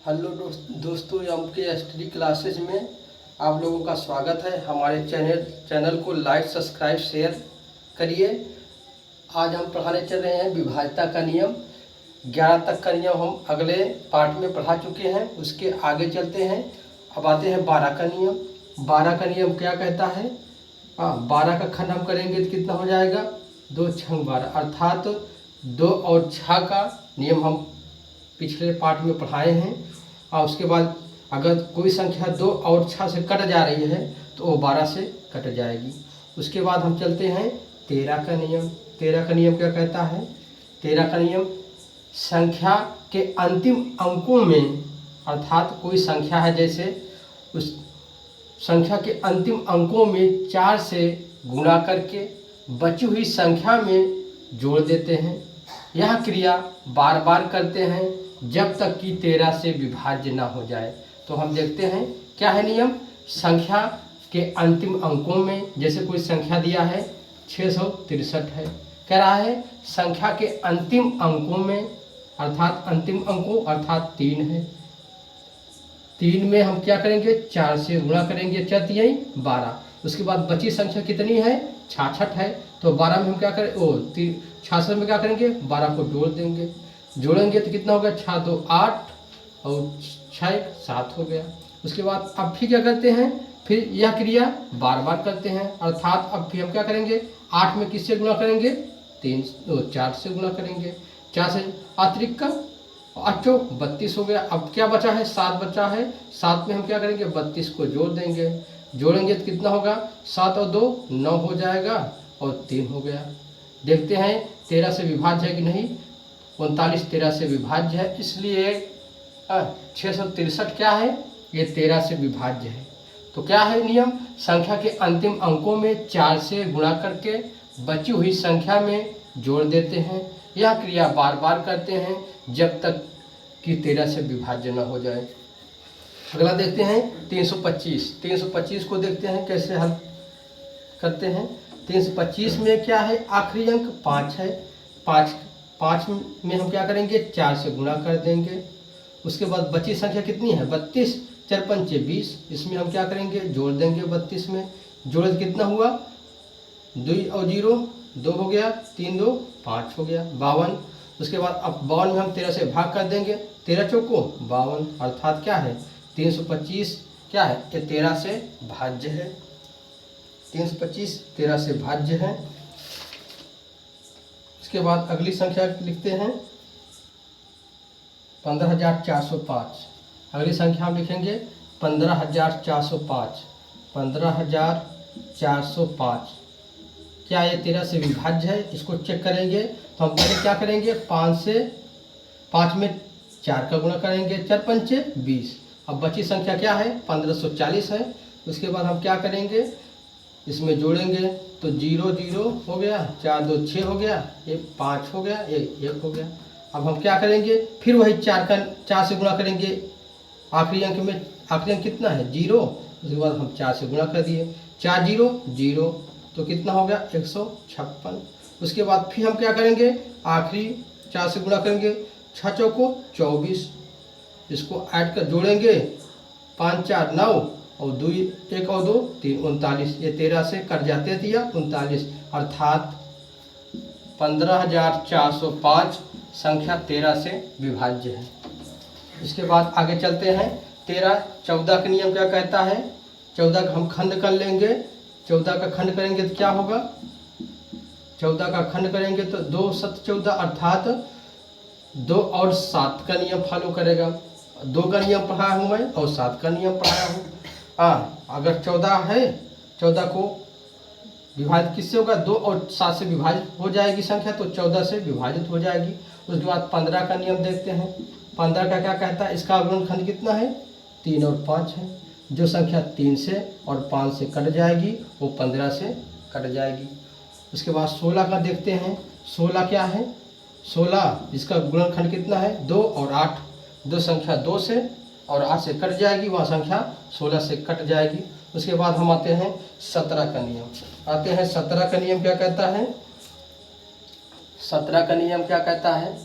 Hello दोस्तों, M के study classes में आप लोगों का स्वागत है। हमारे चैनल को लाइक, सब्सक्राइब, शेयर करिए। आज हम पढ़ाने चल रहे हैं विभाज्यता का नियम। 11 तक का नियम हम अगले पार्ट में पढ़ा चुके हैं, उसके आगे चलते हैं। अब आते हैं 12 का नियम। 12 का नियम क्या कहता है? 12 का खंड हम करेंगे तो कितना हो जाएगा? 2 छंग 12, अर्थात 2 और 6 का नियम हम पिछले पार्ट में पढ़ाए हैं। और उसके बाद अगर कोई संख्या 2 और 6 से कट जा रही है तो वो 12 से कट जाएगी। उसके बाद हम चलते हैं 13 का नियम। 13 का नियम क्या कहता है? 13 का नियम संख्या के अंतिम अंकों में, अर्थात कोई संख्या है, जैसे उस संख्या के अंतिम अंकों में 4 से गुणा करके बची हुई संख्या में जोड़ देते हैं। यह क्रिया बार बार करते हैं जब तक कि 13 से विभाज्य ना हो जाए। तो हम देखते हैं क्या है नियम। संख्या के अंतिम अंकों में, जैसे कोई संख्या दिया है 663 है, कह रहा है संख्या के अंतिम अंकों में, अर्थात अंतिम अंकों अर्थात 3 है। 3 में हम क्या करेंगे? 4 से गुणा करेंगे, 4 यही 12। उसके बाद बची संख्या कितनी है? 66 है। तो 12 में हम क्या करें? 66 में क्या करेंगे? 12 को जोड़ देंगे। जोड़ेंगे तो कितना होगा? 6 2 8 और 6 1 7 हो गया। उसके बाद अब फिर क्या करते हैं? फिर यह क्रिया बार बार करते हैं, अर्थात अब फिर हम क्या करेंगे? 8 में किससे गुणा करेंगे? 4 से गुणा करेंगे। 4 से अतिरिक्त का 8 32 हो गया। अब क्या बचा है? 7 बचा है। 7 में हम क्या करेंगे? 32 को जोड़ देंगे। जोड़ेंगे तो कितना होगा? 7 और 2 9 हो जाएगा और 3 हो गया। देखते हैं 13 से विभाज्य है कि नहीं। 39 13 से विभाज्य है, इसलिए 663 क्या है? ये 13 से विभाज्य है। तो क्या है नियम? संख्या के अंतिम अंकों में 4 से गुणा करके बची हुई संख्या में जोड़ देते हैं। यह क्रिया बार बार करते हैं जब तक कि 13 से विभाज्य न हो जाए। अगला देखते हैं 325। 325 को देखते हैं कैसे हल करते हैं। 325 में क्या है? आखिरी अंक 5 है। 5 में हम क्या करेंगे? 4 से गुणा कर देंगे। उसके बाद बची संख्या कितनी है? 32, 4 पंचे 20। इसमें हम क्या करेंगे? जोड़ देंगे। 32 में जोड़ कितना हुआ? 2 और 0 2 हो गया, 3 2 5 हो गया, 52। उसके बाद अब 52 में हम 13 से भाग कर देंगे। 13 चौको 52, अर्थात क्या है? 325 क्या है? ये 13 से भाज्य है। 325 13 से भाज्य है। उसके बाद अगली संख्या लिखते हैं 15405। अगली संख्या हम लिखेंगे 15405। 15405 क्या ये 13 से विभाज्य है? इसको चेक करेंगे तो हम पहले क्या करेंगे? 5 में 4 का गुणा करेंगे, 4 पंचे 20। अब बची संख्या क्या है? 1540 है। उसके बाद हम क्या करेंगे? इसमें जोड़ेंगे तो 0 0 हो गया, 4 2 6 हो गया, ये 5 हो गया, ये 1 हो गया। अब हम क्या करेंगे? फिर वही 4 से गुणा करेंगे। आखिरी अंक में आखिरी अंक कितना है? 0। उसके बाद हम 4 से गुणा कर दिए, 4 0 0, तो कितना हो गया? 156। उसके बाद फिर हम क्या करेंगे? आखिरी 4 से गुणा करेंगे, 6 चौको 24। इसको ऐड कर जोड़ेंगे, 5 4 9 और 2 1 और 2 3 39। ये 13 से कट जाते हैं, दिया 39, अर्थात 15405 संख्या 13 से विभाज्य है। इसके बाद आगे चलते हैं 14 का नियम क्या कहता है? 14 का हम खंड कर लेंगे। 14 का खंड करेंगे तो क्या होगा? 14 का खंड करेंगे तो 2 7 14, अर्थात 2 और 7 का नियम फॉलो करेगा। 2 का नियम पढ़ाया हूँ मैं और 7 का नियम पढ़ाया हूँ। अगर 14 है, 14 को विभाजित किससे होगा? 2 और 7 से विभाजित हो जाएगी संख्या, तो 14 से विभाजित हो जाएगी। उसके बाद 15 का नियम देखते हैं। 15 का क्या कहता है? इसका गुणनखंड कितना है? 3 और 5 है। जो संख्या 3 से और 5 से कट जाएगी वो 15 से कट जाएगी। उसके बाद 16 का देखते हैं। 16 क्या है? 16 इसका गुणनखंड कितना है? 2 और 8। दो संख्या 2 से और 8 से कट जाएगी, वह संख्या 16 से कट जाएगी। उसके बाद हम आते हैं 17 का नियम। 17 का नियम क्या कहता है? 17 का नियम क्या कहता है?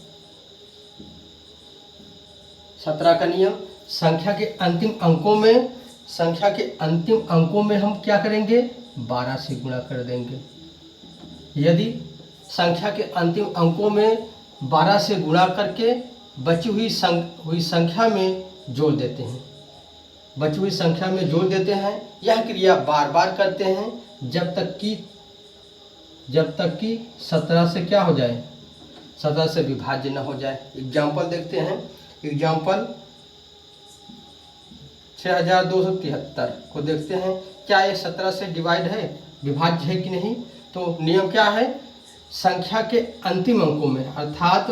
17 का नियम, संख्या के अंतिम अंकों में हम क्या करेंगे, 12 से गुणा कर देंगे। यदि संख्या के अंतिम अंकों में 12 से गुणा करके बची हुई संख्या में जोड़ देते हैं, यह क्रिया बार बार करते हैं जब तक कि 17 से क्या हो जाए, 17 से विभाज्य न हो जाए। एग्जाम्पल देखते हैं। एग्जाम्पल 6273 को देखते हैं, क्या ये 17 से डिवाइड है, विभाज्य है कि नहीं। तो नियम क्या है, संख्या के अंतिम अंकों में अर्थात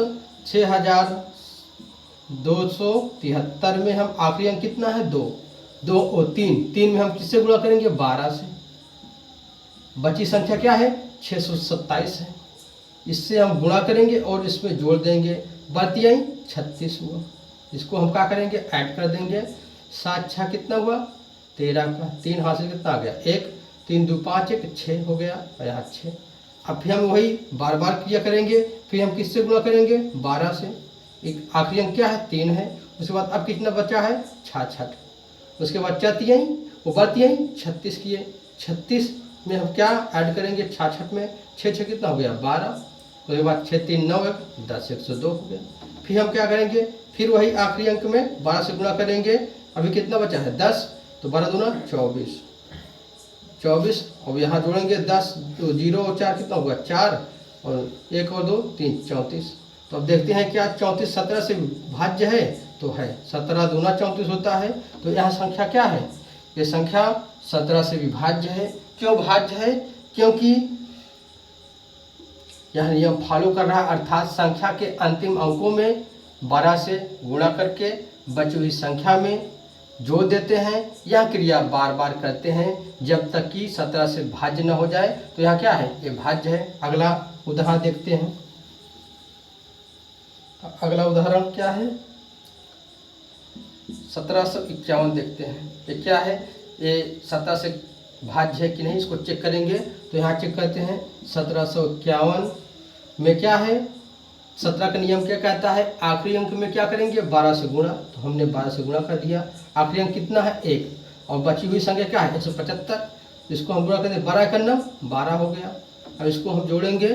6273 में हम आखिरी अंक कितना है, 2 और 3 में हम किससे गुणा करेंगे, 12 से। बची संख्या क्या है, 627 है। इससे हम गुणा करेंगे और इसमें जोड़ देंगे, बची 36 हुआ। इसको हम क्या करेंगे, ऐड कर देंगे। 7 6 कितना हुआ, 13 का 3 हासिल कितना आ गया, 1 3 2 5 1 6 हो गया, और यहाँ 6। अब फिर हम वही बार बार क्रिया करेंगे, फिर हम किससे गुणा करेंगे, 12 से। एक आखिरी अंक क्या है, 3 है। उसके बाद अब कितना बचा है, 66। उसके बाद बचती हैं वो बढ़ती हैं 36 किए, 36 में हम क्या ऐड करेंगे, 66 में 6 6 कितना हो गया, 12। उसके बाद 6 3 9 1 10 102 हो गया। फिर हम क्या करेंगे, फिर वही आखिरी अंक में 12 से गुणा करेंगे। अभी कितना बचा है, 10, तो 12 दूना 24, और यहाँ जोड़ेंगे 10 तो 0 और 4 कितना होगा, 4, और 1 और 2 3 34। तो अब देखते हैं क्या 34 17 से भाज्य है, तो है 17 दूना 34 होता है। तो यहाँ संख्या क्या है, ये संख्या 17 से विभाज्य है। क्यों भाज्य है, क्योंकि यह नियम फॉलो कर रहा है, अर्थात संख्या के अंतिम अंकों में 12 से गुणा करके बची हुई संख्या में जोड़ देते हैं। यह क्रिया बार बार करते हैं जब तक कि 17 से भाज्य न हो जाए। तो यह क्या है, ये भाज्य है। अगला उदाहरण देखते हैं। अगला उदाहरण क्या है, 1751 देखते हैं। ये क्या है, ये 17 से भाज्य है कि नहीं, इसको चेक करेंगे। तो यहाँ चेक करते हैं। 1751 में क्या है, 17 का नियम क्या कहता है, आखिरी अंक में क्या करेंगे, 12 से गुणा। तो हमने 12 से गुणा कर दिया। आखिरी अंक कितना है, 1, और बची हुई संख्या क्या है, 175। इसको हम गुणा करेंगे, 12 करना 12 हो गया। अब इसको हम जोड़ेंगे,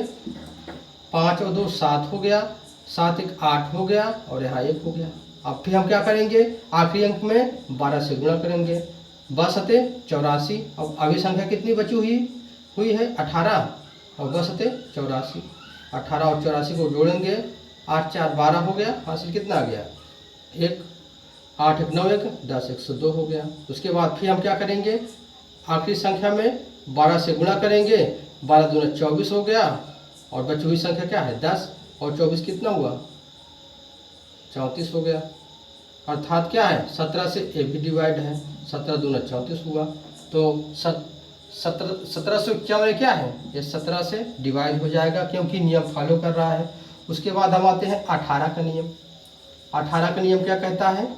5 और 2 7 हो गया, 7 1 8 हो गया, और यहाँ 1 हो गया। अब फिर हम क्या करेंगे, आखिरी अंक में 12 से गुणा करेंगे, 12 84। अब अभी संख्या कितनी बची हुई है, 18, और 84। 18 और 84 को जोड़ेंगे, 8 4 12 हो गया, हासिल कितना आ गया, 1, 8 1 9 1 10 102 हो गया। उसके बाद फिर हम क्या करेंगे, आखिरी संख्या में 12 से गुणा करेंगे, 12 दूना 24 हो गया, और बची हुई संख्या क्या है, 10, और 24 कितना हुआ, 34 हो गया। अर्थात क्या है, 17 से ए भी डिवाइड है, 17 दूना 34 हुआ। तो 1751 क्या है, ये 17 से डिवाइड हो जाएगा, क्योंकि नियम फॉलो कर रहा है। उसके बाद हम आते हैं 18 का नियम। 18 का नियम क्या कहता है,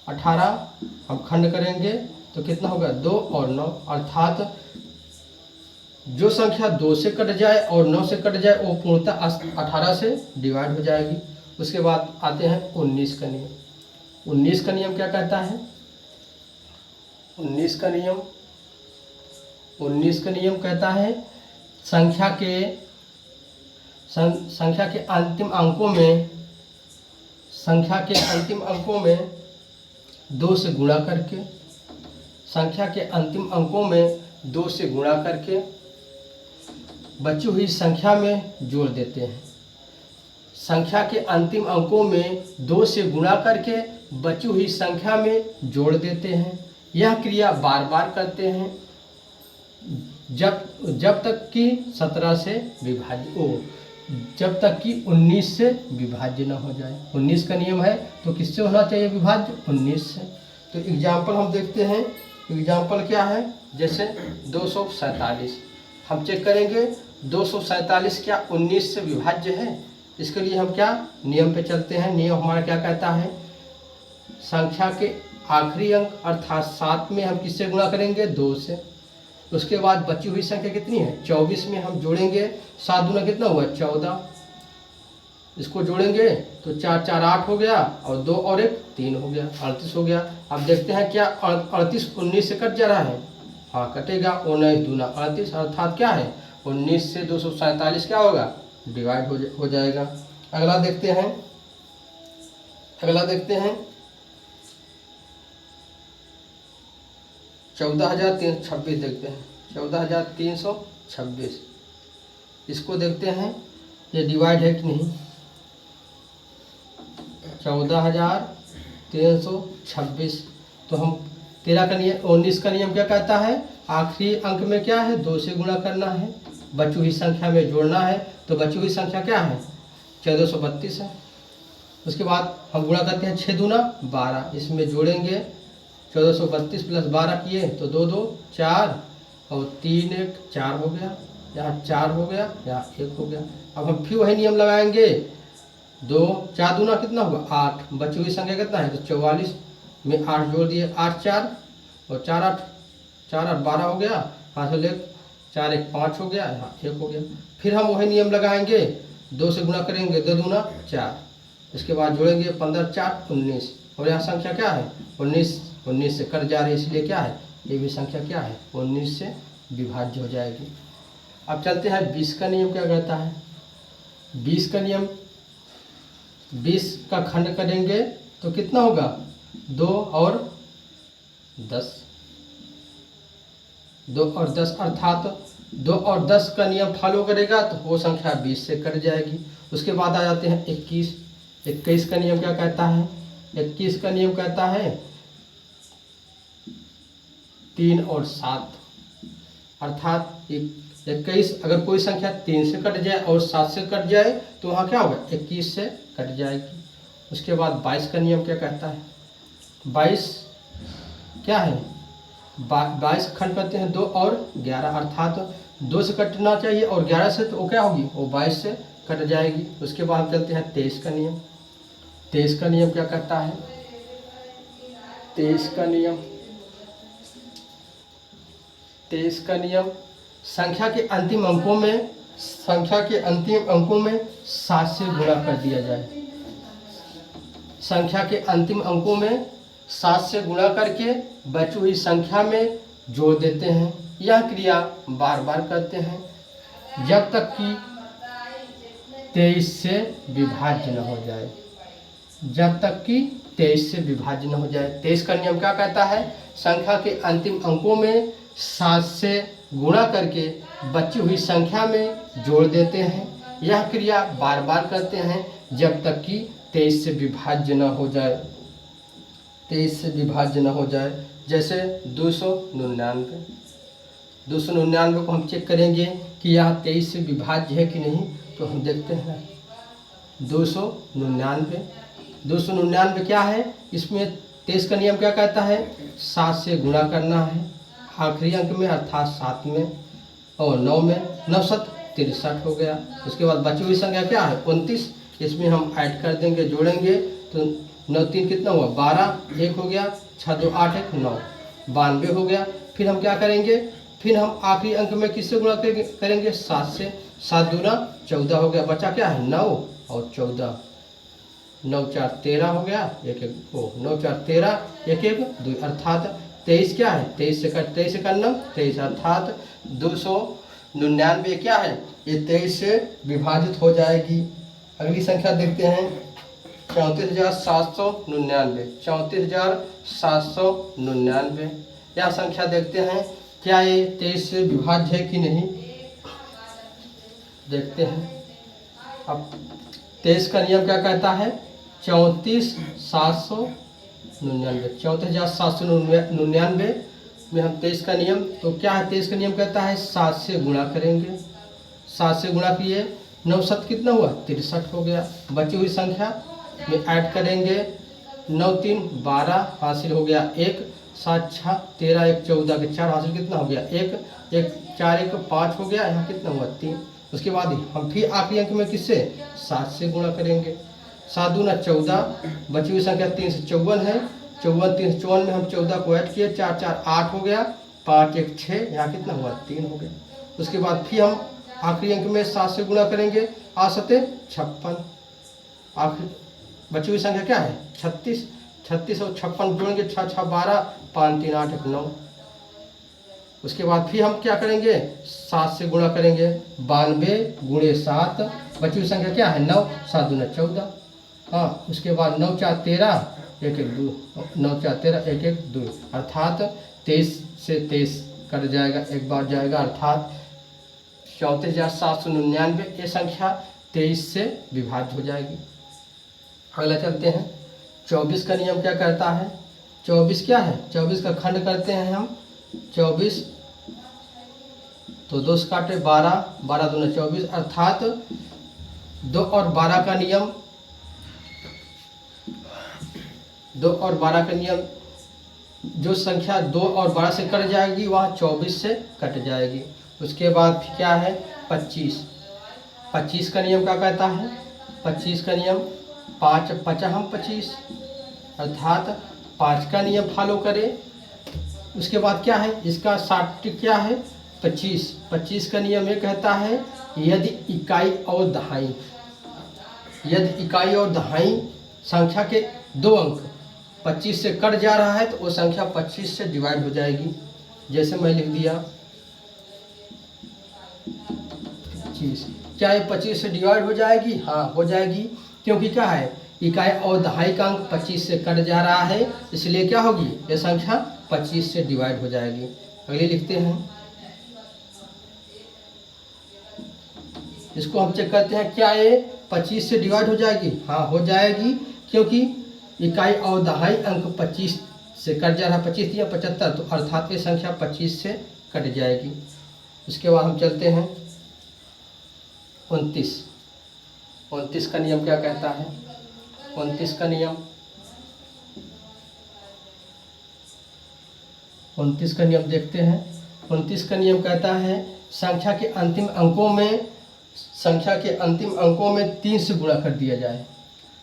18 हम खंड करेंगे तो कितना होगा, 2 और 9। अर्थात जो संख्या 2 से कट जाए और 9 से कट जाए वो पूर्णतः 18 से डिवाइड हो जाएगी। उसके बाद आते हैं 19 का नियम। 19 का नियम क्या कहता है, 19 का नियम कहता है संख्या के अंतिम अंकों में 2 से गुणा करके, संख्या के अंतिम अंकों में 2 से गुणा करके बची हुई संख्या में जोड़ देते हैं। संख्या के अंतिम अंकों में 2 से गुणा करके बची हुई संख्या में जोड़ देते हैं। यह क्रिया बार बार करते हैं जब तक कि 17 से विभाज्य जब तक कि 19 से विभाज्य न हो जाए। 19 का नियम है तो किससे होना चाहिए विभाज्य, 19 से। तो एग्जाम्पल हम देखते हैं। एग्जाम्पल क्या है, जैसे 247 हम चेक करेंगे, 247 क्या 19 से विभाज्य है। इसके लिए हम क्या नियम पे चलते हैं। नियम हमारा क्या कहता है, संख्या के आखिरी अंक अर्थात 7 में हम किससे गुणा करेंगे, 2 से। उसके बाद बची हुई संख्या कितनी है, 24 में हम जोड़ेंगे, 7 दूना कितना हुआ, 14। इसको जोड़ेंगे तो 4 4 8 हो गया और 2 और 1 3 हो गया, 38 हो गया। अब देखते हैं क्या 38 19 से कट जा रहा है। हाँ कटेगा, 19 दूना 38 अर्थात क्या है 19 से 247 क्या होगा डिवाइड हो जाएगा। अगला देखते हैं 14,326 देखते हैं 14,326 इसको देखते हैं ये डिवाइड है कि नहीं। 14,326 तो हम 13 का नियम 19 का नियम क्या कहता है, आखिरी अंक में क्या है 2 से गुणा करना है, बची हुई संख्या में जोड़ना है। तो बची हुई संख्या क्या है 1432 है। उसके बाद हम गुणा करते हैं 6 दूना 12, इसमें जोड़ेंगे 1432 प्लस 12 किए तो 2 2 4 और 3 1 4 हो गया, यहाँ 4 हो गया, यहाँ 1 हो गया। अब हम फिर वही नियम लगाएंगे 2 4 दूना कितना होगा 8, बची हुई संख्या कितना है तो 44 में 8 जोड़ दिए 8 4 और 4 8 12 हो गया, यहाँ से ले 4 1 5 हो गया, यहाँ 1 हो गया। फिर हम वही नियम लगाएंगे 2 से गुणा करेंगे 2 दूना 4, इसके बाद जोड़ेंगे 15 4 19 और यहाँ संख्या क्या है 19 से कट जा रही है, इसलिए क्या है ये भी संख्या क्या है 19 से विभाज्य हो जाएगी। अब चलते हैं 20 का नियम क्या कहता है। 20 का नियम 20 का खंड करेंगे तो कितना होगा 2 और 10 अर्थात 2 और 10 का नियम फॉलो करेगा तो वो संख्या 20 से कट जाएगी। उसके बाद आ जाते हैं 21 का नियम क्या कहता है। 21 का नियम कहता है 3 और 7 अर्थात 21 अगर कोई संख्या 3 से कट जाए और 7 से कट जाए तो वहाँ क्या होगा 21 से कट जाएगी। उसके बाद 22 का नियम क्या कहता है। 22 क्या है 22 खंड करते हैं 2 और 11 अर्थात 2 से कटना चाहिए और 11 से तो वो क्या होगी वो 22 से कट जाएगी। उसके बाद हम चलते हैं 23 का नियम। 23 का नियम क्या कहता है। 23 का नियम संख्या के अंतिम अंकों में 7 से गुणा कर दिया जाए। संख्या के अंतिम अंकों में 7 से गुणा करके बची हुई संख्या में जोड़ देते हैं। यह क्रिया बार बार करते हैं जब तक कि 23 से विभाज्य न हो जाए। 23 का नियम क्या कहता है संख्या के अंतिम अंकों में 7 से गुणा करके बची हुई संख्या में जोड़ देते हैं। यह क्रिया बार बार करते हैं जब तक कि 23 से विभाज्य न हो जाए। जैसे 299 को हम चेक करेंगे कि यह 23 से विभाज्य है कि नहीं। तो हम देखते हैं 299 क्या है, इसमें 23 का नियम क्या कहता है 7 से गुणा करना है आखिरी अंक में अर्थात 7 में और 9 में 9 7 63 हो गया। उसके बाद बची हुई संख्या क्या है 29, इसमें हम ऐड कर देंगे जोड़ेंगे तो 9 3 कितना हुआ 12 1 हो गया 6 2 8 1 9 92 हो गया। फिर हम क्या करेंगे फिर हम आखिरी अंक में किससे गुणा करेंगे 7 से, 7 दूना 14 हो गया, बचा क्या है 9 और 14 9 4 13 हो गया 1 9 4 13 1 1 2 अर्थात 23 क्या है 23 से करना 23 अर्थात 299 क्या है ये 23 से विभाजित हो जाएगी। अगली संख्या देखते हैं 34,799 यह संख्या देखते हैं क्या ये 23 से विभाज्य है कि नहीं देखते हैं। अब 23 का नियम क्या कहता है 34,799 में हम 23 का नियम तो क्या है 23 का नियम कहता है 7 से गुणा करेंगे। 7 से गुणा किए 9 7 कितना हुआ 63 हो गया। बची हुई संख्या में ऐड करेंगे 9 3 12 हासिल हो गया 1 7 6 13 1 14 के 4 हासिल कितना हो गया 1 1 4 1 5 हो गया, यहाँ कितना हुआ 3। उसके बाद हम फिर आखिरी अंक में किससे 7 से गुणा करेंगे 7 दूना 14, बची हुई संख्या 3 से 54 है, 54 3 से 54 में हम 14 को ऐड किए 4 4 8 हो गया 5 1 6, यहाँ कितना हुआ 3 हो गया। उसके बाद फिर हम आखिरी अंक में 7 से गुणा करेंगे 8 7 56, बची हुई संख्या क्या है 36। 36 और 56 जोड़ेंगे 6 6 12, 5 3 8 1 9। उसके बाद फिर हम क्या करेंगे 7 से गुणा करेंगे 92 गुणे 7, बची हुई संख्या क्या है 9, 7 दूना 14। हाँ उसके बाद 9 4 13 1 1 2, 9 4 13 1 1 2, अर्थात 23 से 23 कट जाएगा, एक बार जाएगा, अर्थात 34,799 ये संख्या 23 से विभाज्य हो जाएगी। अगला चलते हैं 24 का नियम क्या कहता है। 24 क्या है 24 का खंड करते हैं हम 24, तो 2 से काटे 12, 12 दूना 24, अर्थात 2 और 12 का नियम, 2 और 12 का नियम, जो संख्या 2 और 12 से कट जाएगी वह 24 से कट जाएगी। उसके बाद क्या है 25। 25 का नियम क्या कहता है 25 का नियम 5 5 25, अर्थात 5 का नियम फॉलो करें। उसके बाद क्या है इसका 60 क्या है 25। 25 का नियम ये कहता है यदि इकाई और दहाई, यदि इकाई और दहाई संख्या के 2 अंक 25 से कट जा रहा है तो वो संख्या 25 से डिवाइड हो जाएगी। जैसे मैं लिख दिया 25, क्या ये 25 से डिवाइड हो जाएगी। हाँ हो जाएगी, क्योंकि क्या है इकाई और दहाई का अंक 25 से कट जा रहा है, इसलिए क्या होगी ये संख्या 25 से डिवाइड हो जाएगी। अगले लिखते हैं, इसको हम चेक करते हैं क्या ये 25 से डिवाइड हो जाएगी। हाँ हो जाएगी, क्योंकि इकाई और दहाई अंक 25 से कट जा रहा है, 25 या 75, तो अर्थात ये संख्या 25 से कट जाएगी। उसके बाद हम चलते हैं 29। 29 का नियम क्या कहता है 29 का नियम, 29 का नियम देखते हैं। 29 का नियम कहता है संख्या के अंतिम अंकों में 3 से गुणा कर दिया जाए।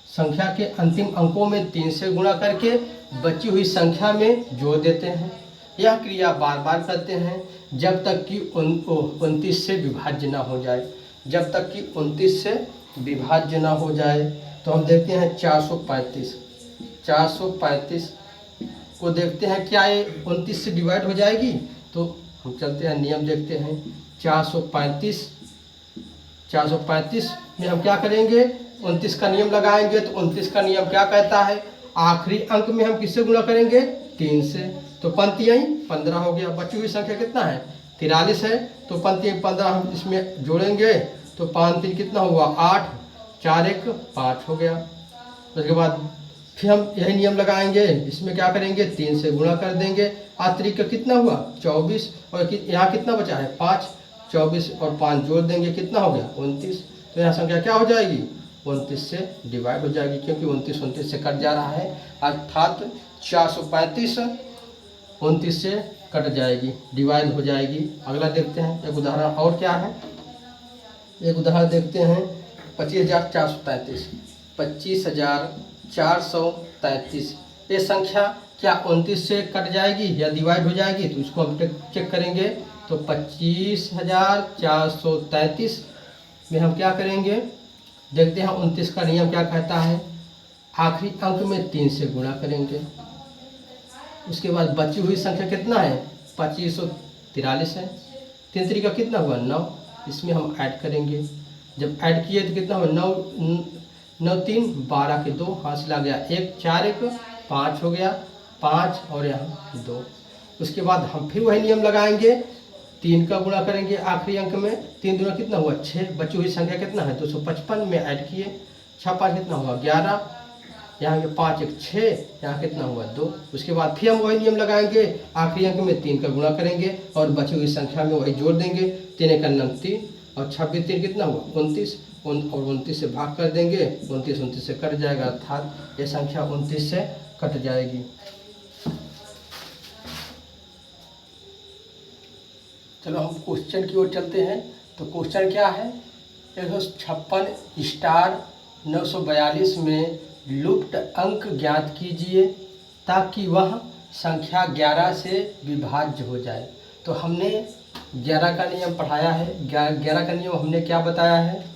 संख्या के अंतिम अंकों में 3 से गुणा करके बची हुई संख्या में जोड़ देते हैं। यह क्रिया बार बार करते हैं जब तक कि 29 से विभाज्य ना हो जाए, जब तक कि 29 से विभाज्य ना हो जाए। तो हम देखते हैं 435। 435 को देखते हैं क्या ये 29 से डिवाइड हो जाएगी। तो हम चलते हैं नियम देखते हैं 435 में हम क्या करेंगे 29 का नियम लगाएंगे। तो 29 का नियम क्या कहता है आखिरी अंक में हम किससे गुणा करेंगे 3 से, तो पंक्ति यहीं 15 हो गया। बची हुई संख्या कितना है 43 है, तो पंक्ति 15 हम इसमें जोड़ेंगे तो 5 3 कितना हुआ 8, 4 1 5 हो गया। उसके बाद फिर हम यही नियम लगाएंगे, इसमें क्या करेंगे 3 से गुणा कर देंगे। आतरिक का कितना हुआ 24, और यहाँ कितना बचा है 5, 24 और 5 जोड़ देंगे कितना हो गया 29। तो यहाँ संख्या क्या हो जाएगी 29 से डिवाइड हो जाएगी, क्योंकि 29 से कट जा रहा है, अर्थात 435 29 से कट जाएगी, डिवाइड हो जाएगी। अगला देखते हैं एक उदाहरण और क्या है, एक उदाहरण देखते हैं 25,433। 25,433 ये संख्या क्या 29 से कट जाएगी या डिवाइड हो जाएगी, तो इसको हम चेक करेंगे। तो 25,433 में हम क्या करेंगे देखते हैं 29 का नियम क्या कहता है आखिरी अंक में 3 से गुणा करेंगे। उसके बाद बची हुई संख्या कितना है 2543 है, 3 3 का कितना हुआ 9, इसमें हम ऐड करेंगे। जब ऐड किए तो कितना हुआ 9 3 12 के 2 हासिल आ गया 1 4 1 5 हो गया 5 और यहाँ 2। उसके बाद हम फिर वही नियम लगाएंगे, 3 का गुणा करेंगे आखिरी अंक में, 3 दूना कितना हुआ 6, बची हुई संख्या कितना है 255 में ऐड किए 6 5 कितना हुआ 11, यहाँ के 5 1 6, यहाँ कितना हुआ 2। उसके बाद फिर हम वही नियम लगाएंगे, आखिरी अंक में 3 का गुणा करेंगे और बची हुई संख्या में वही जोड़ देंगे। 3 1 3 और 26 3 कितना हुआ 29, और 29 से भाग कर देंगे, 29 से कट जाएगा, अर्थात ये संख्या 29 से कट जाएगी। चलो हम क्वेश्चन की ओर चलते हैं। तो क्वेश्चन क्या है 156 स्टार 942 में लुप्त अंक ज्ञात कीजिए ताकि वह संख्या 11 से विभाज्य हो जाए। तो हमने 11 का नियम पढ़ाया है। 11 का नियम हमने क्या बताया है,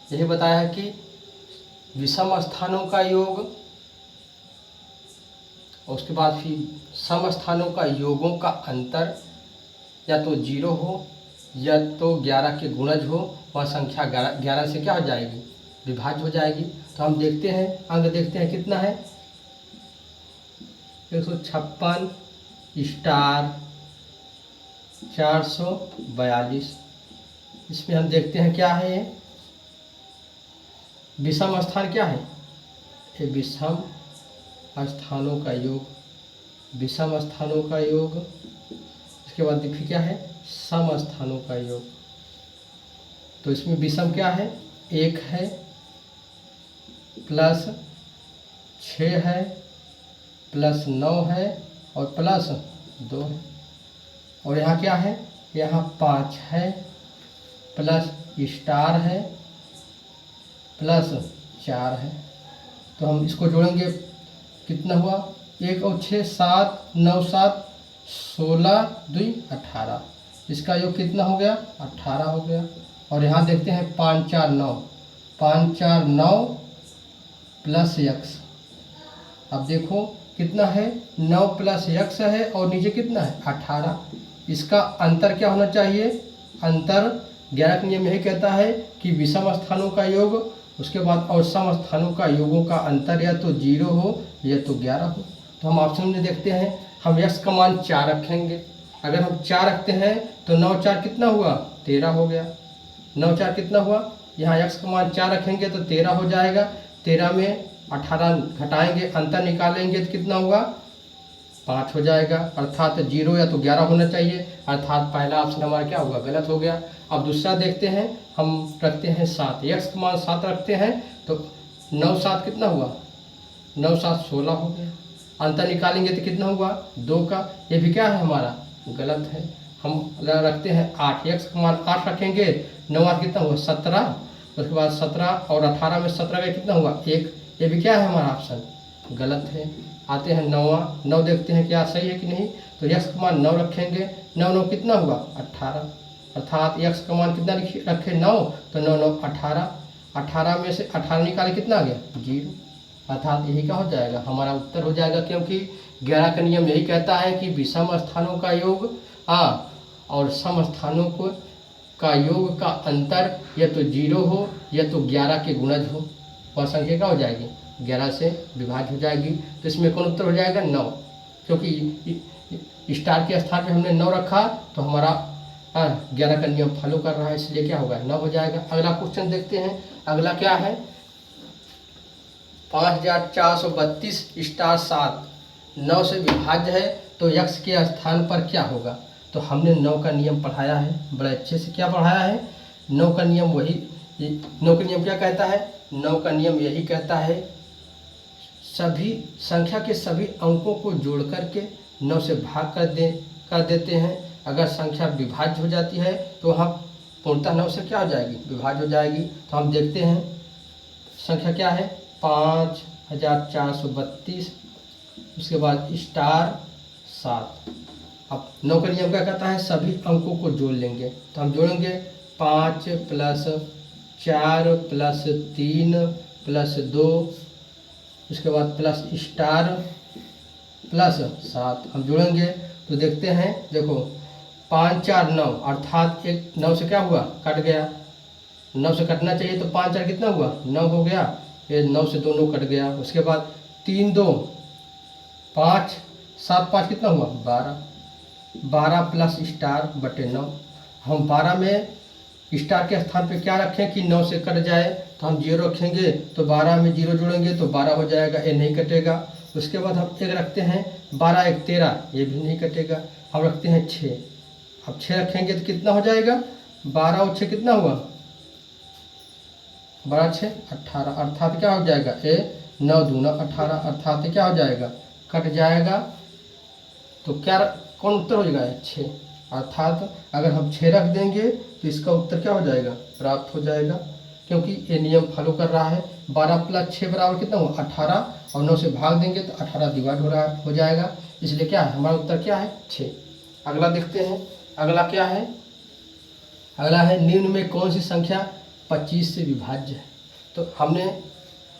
यही बताया है कि विषम स्थानों का योग, और उसके बाद फिर सम स्थानों का योगों का अंतर या तो 0 हो या तो 11 के गुणज हो, वह संख्या 11 से क्या हो जाएगी, विभाज्य हो जाएगी। तो हम देखते हैं, अंक देखते हैं कितना है, 156 स्टार 442। इसमें हम देखते हैं क्या है, ये विषम स्थान क्या है, ये विषम स्थानों का योग, विषम स्थानों का योग। इसके बाद देखिए क्या है, सम स्थानों का योग। तो इसमें विषम क्या है, 1 है प्लस 6 है प्लस 9 है और प्लस 2 है। और यहाँ क्या है, यहाँ 5 है प्लस स्टार है प्लस 4 है। तो हम इसको जोड़ेंगे, कितना हुआ, 1 और 6 7 9 7 16 2 18। इसका योग कितना हो गया, 18 हो गया। और यहाँ देखते हैं 5 4 9, 5 4 9 प्लस x। अब देखो कितना है, 9 प्लस x है और नीचे कितना है, 18। इसका अंतर क्या होना चाहिए, अंतर 11 का नियम यही कहता है कि विषम स्थानों का योग, उसके बाद और सम स्थानों का योगों का अंतर या तो 0 हो या तो 11 हो। तो हम ऑप्शन में देखते हैं, हम x का मान 4 रखेंगे। अगर हम 4 रखते हैं तो 9 4 कितना हुआ, 13 हो गया। 9 4 कितना हुआ, यहाँ x का मान 4 रखेंगे तो 13 हो जाएगा। 13 में 18 घटाएंगे, अंतर निकालेंगे तो कितना हुआ, 5 हो जाएगा। अर्थात 0 या तो 11 होना चाहिए, अर्थात पहला ऑप्शन हमारा क्या होगा, गलत हो गया। अब दूसरा देखते हैं, हम रखते हैं 7, x का मान 7 रखते हैं तो 9 7 कितना हुआ, 9 7 16 हो गया। अंतर निकालेंगे तो कितना हुआ, 2 का, ये भी क्या है हमारा, गलत है। हम रखते हैं 8, x का मान 8 रखेंगे, 9 8 कितना हुआ, 17। उसके बाद 17 और 18 में 17 का कितना हुआ, 1। ये भी क्या है हमारा ऑप्शन, गलत है। आते हैं 9 देखते हैं क्या सही है कि नहीं। तो x का मान 9 रखेंगे, 9 9 कितना हुआ, 18। अर्थात x का मान कितना रखे, 9, तो 9 9 18। 18 में से 18 निकाले कितना आ गया, 0। अर्थात यही क्या हो जाएगा, हमारा उत्तर हो जाएगा, क्योंकि 11 का नियम यही कहता है कि विषम स्थानों का योग और सम स्थानों को का योग का अंतर या तो 0 हो या तो 11 के गुणज हो, वह संख्या क्या हो जाएगी, 11 से विभाज्य हो जाएगी। तो इसमें कौन उत्तर हो जाएगा, 9, क्योंकि स्टार के स्थान पे हमने 9 रखा तो हमारा 11 का नियम फॉलो कर रहा है, इसलिए क्या होगा, 9 हो जाएगा। अगला क्वेश्चन देखते हैं, अगला क्या है, 5432 स्टार 7 9 से विभाज्य है तो x के स्थान पर क्या होगा। तो हमने 9 का नियम पढ़ाया है, बड़े अच्छे से क्या पढ़ाया है, 9 का नियम वही, 9 का नियम क्या कहता है, 9 का नियम यही कहता है, सभी संख्या के सभी अंकों को जोड़ करके 9 से भाग कर देते हैं। अगर संख्या विभाज्य हो जाती है तो वहाँ पूर्णतः 9 से क्या हो जाएगी, विभाज्य हो जाएगी। तो हम देखते हैं संख्या क्या है, 5432, उसके बाद स्टार 7। अब 9 का नियम क्या कहता है, सभी अंकों को जोड़ लेंगे। तो हम जोड़ेंगे 5 प्लस 4 प्लस 3 प्लस 2, उसके बाद प्लस स्टार प्लस 7 हम जोड़ेंगे। तो देखते हैं, देखो 5 4 9, अर्थात एक 9 से क्या हुआ, कट गया, 9 से कटना चाहिए तो 5 4 कितना हुआ, 9 हो गया, ये 9 से 2 9 कट गया। उसके बाद 3 2 5 7 5 कितना हुआ, 12, 12 प्लस स्टार बटे 9। हम 12 में स्टार के स्थान पे क्या रखें कि 9 से कट जाए, तो हम 0 रखेंगे, तो 12 में 0 जोड़ेंगे तो 12 हो जाएगा, ये नहीं कटेगा। उसके बाद हम 1 रखते हैं, 12 1 13, ये भी नहीं कटेगा। हम रखते हैं 6, अब 6 रखेंगे तो कितना हो जाएगा, 12 और 6 कितना हुआ, 12 6 18, अर्थात क्या हो जाएगा, ये 9 दूना 18, अर्थात क्या हो जाएगा, कट जाएगा। तो क्या कौन उत्तर हो जाएगा, 6। अर्थात अगर हम 6 रख देंगे तो इसका उत्तर क्या हो जाएगा, प्राप्त हो जाएगा, क्योंकि ये नियम फॉलो कर रहा है। 12 प्लस 6 बराबर कितना हुआ, 18, और 9 से भाग देंगे तो 18 डिवाइड हो जाएगा, इसलिए क्या है, हमारा उत्तर क्या है, 6। अगला देखते हैं, अगला क्या है, अगला है निम्न में कौन सी संख्या 25 से विभाज्य है। तो हमने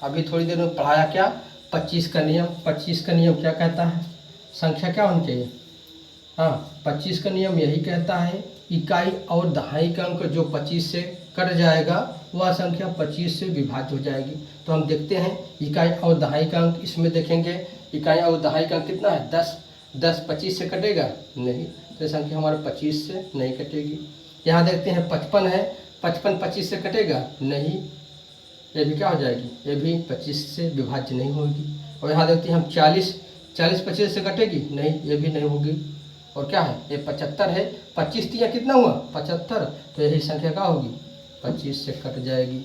अभी थोड़ी देर में पढ़ाया क्या, 25 का नियम। 25 का नियम क्या कहता है, संख्या क्या होनी चाहिए, हाँ 25 का नियम यही कहता है इकाई और दहाई का अंक जो 25 से कट जाएगा वह संख्या 25 से विभाज्य हो जाएगी। तो हम देखते हैं इकाई और दहाई का अंक, इसमें देखेंगे इकाई और दहाई का अंक कितना है 10। 10 25 से कटेगा नहीं, तो ये संख्या हमारा 25 से नहीं कटेगी। यहाँ देखते हैं 55 है, 55 25 से कटेगा नहीं, ये भी क्या हो जाएगी, ये भी 25 से विभाज्य नहीं होगी। और यहाँ देखते हैं हम 40 25 से कटेगी नहीं, ये भी नहीं होगी। और क्या है ये 75 है, 25 तिया कितना हुआ 75, तो यही संख्या क्या होगी 25 से कट जाएगी।